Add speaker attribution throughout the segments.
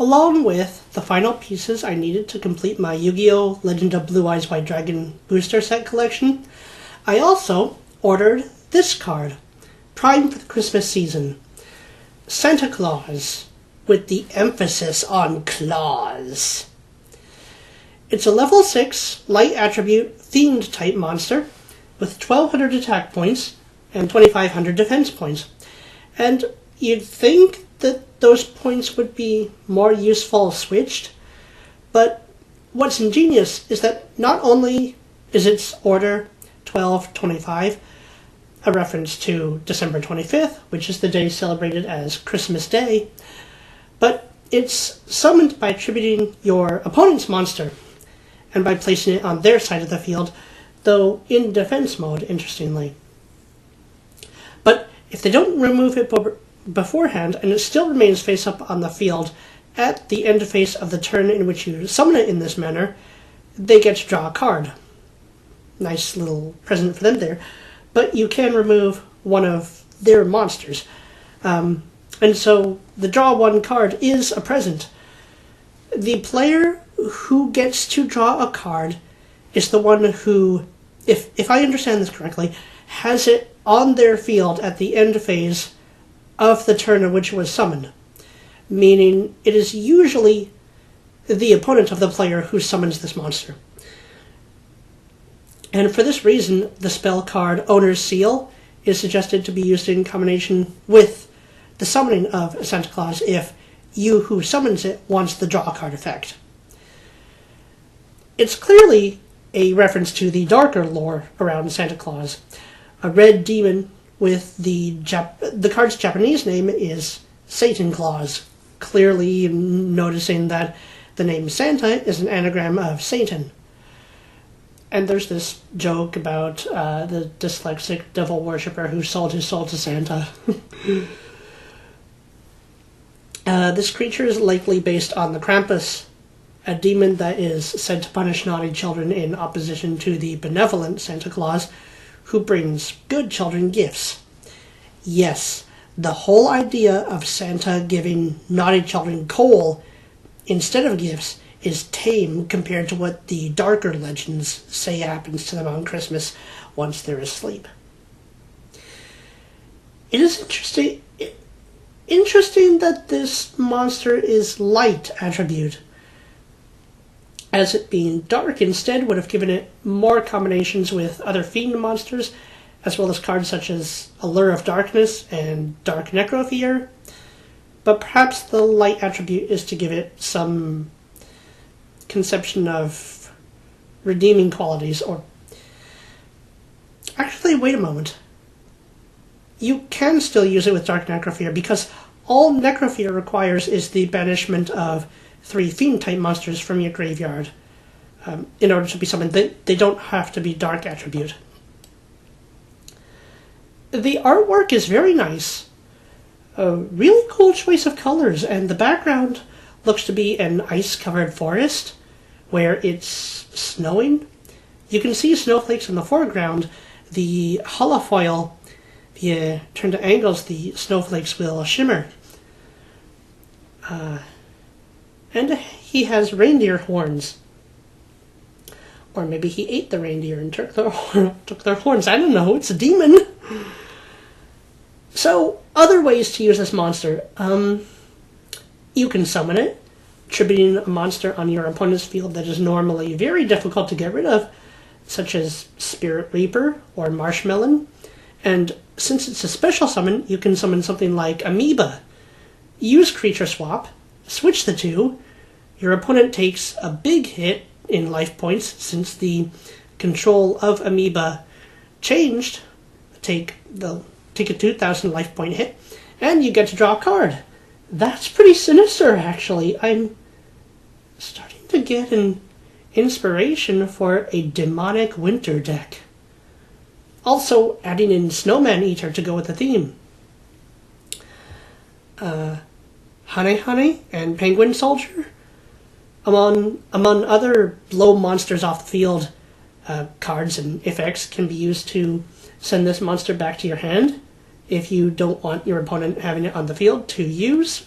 Speaker 1: along with the final pieces I needed to complete my Yu-Gi-Oh! Legend of Blue Eyes White Dragon booster set collection, I also ordered this card, primed for the Christmas season. Santa Claus, with the emphasis on claws. It's a level 6 light attribute themed type monster with 1200 attack points and 2500 defense points. And you'd think that those points would be more useful switched, but what's ingenious is that not only is its order 1225 a reference to December 25th, which is the day celebrated as Christmas Day, but it's summoned by attributing your opponent's monster and by placing it on their side of the field, though in defense mode, interestingly. But if they don't remove it beforehand, and it still remains face up on the field at the end phase of the turn in which you summon it in this manner, they get to draw a card. Nice little present for them there. But you can remove one of their monsters. And so the draw one card is a present. The player who gets to draw a card is the one who, if I understand this correctly, has it on their field at the end phase of the turn in which it was summoned. Meaning it is usually the opponent of the player who summons this monster. And for this reason, the spell card Owner's Seal is suggested to be used in combination with the summoning of Santa Claus if you who summons it wants the draw card effect. It's clearly a reference to the darker lore around Santa Claus. A red demon with the card's Japanese name is Satan Claus, clearly noticing that the name Santa is an anagram of Satan. And there's this joke about the dyslexic devil worshipper who sold his soul to Santa. This creature is likely based on the Krampus, a demon that is said to punish naughty children in opposition to the benevolent Santa Claus, who brings good children gifts. Yes, the whole idea of Santa giving naughty children coal instead of gifts is tame compared to what the darker legends say happens to them on Christmas once they're asleep. It is interesting that this monster is light attribute, as it being dark instead would have given it more combinations with other fiend monsters, as well as cards such as Allure of Darkness and Dark Necrofear. But perhaps the light attribute is to give it some conception of redeeming qualities, or... Actually, wait a moment. You can still use it with Dark Necrofear, because all Necrofear requires is the banishment of 3 fiend-type monsters from your graveyard in order to be summoned. They don't have to be dark attribute. The artwork is very nice. A really cool choice of colors, and the background looks to be an ice-covered forest where it's snowing. You can see snowflakes in the foreground. The holofoil, if you turn to angles, the snowflakes will shimmer. And he has reindeer horns. Or maybe he ate the reindeer and took their horns. I don't know, it's a demon. So, other ways to use this monster. You can summon it, attributing a monster on your opponent's field that is normally very difficult to get rid of, such as Spirit Reaper or Marshmelon. And since it's a special summon, you can summon something like Amoeba. Use Creature Swap, switch the two. Your opponent takes a big hit in life points since the control of Amoeba changed. Take a 2,000 life point hit, and you get to draw a card. That's pretty sinister, actually. I'm starting to get an inspiration for a demonic winter deck. Also, adding in Snowman Eater to go with the theme. Honey Honey and Penguin Soldier. Among other blow monsters off the field cards and effects can be used to send this monster back to your hand if you don't want your opponent having it on the field to use.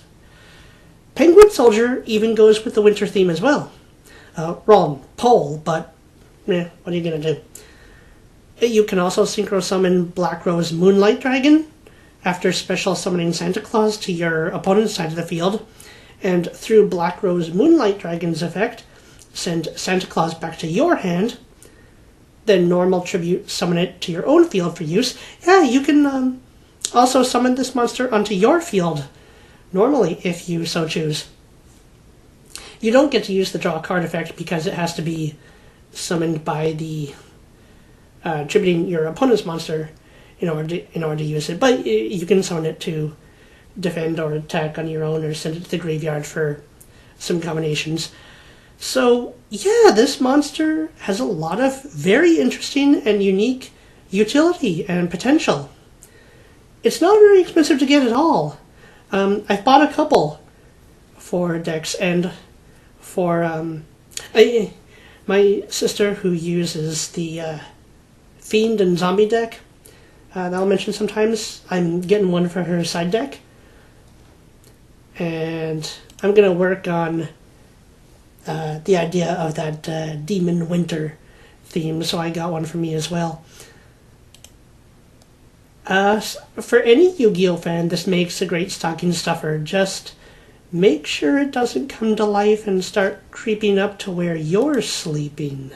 Speaker 1: Penguin Soldier even goes with the winter theme as well. Wrong pole, but what are you going to do? You can also synchro summon Black Rose Moonlight Dragon after special summoning Santa Claus to your opponent's side of the field, and through Black Rose Moonlight Dragon's effect, send Santa Claus back to your hand, then normal tribute summon it to your own field for use. Yeah, you can also summon this monster onto your field normally if you so choose. You don't get to use the draw card effect because it has to be summoned by the tributing your opponent's monster in order to use it, but you can summon it to defend or attack on your own, or send it to the graveyard for some combinations. So yeah, this monster has a lot of very interesting and unique utility and potential. It's not very expensive to get at all. I've bought a couple for decks, and for my sister who uses the Fiend and Zombie deck that I'll mention sometimes, I'm getting one for her side deck. And I'm going to work on the idea of that Demon Winter theme, so I got one for me as well. For any Yu-Gi-Oh fan, this makes a great stocking stuffer. Just make sure it doesn't come to life and start creeping up to where you're sleeping.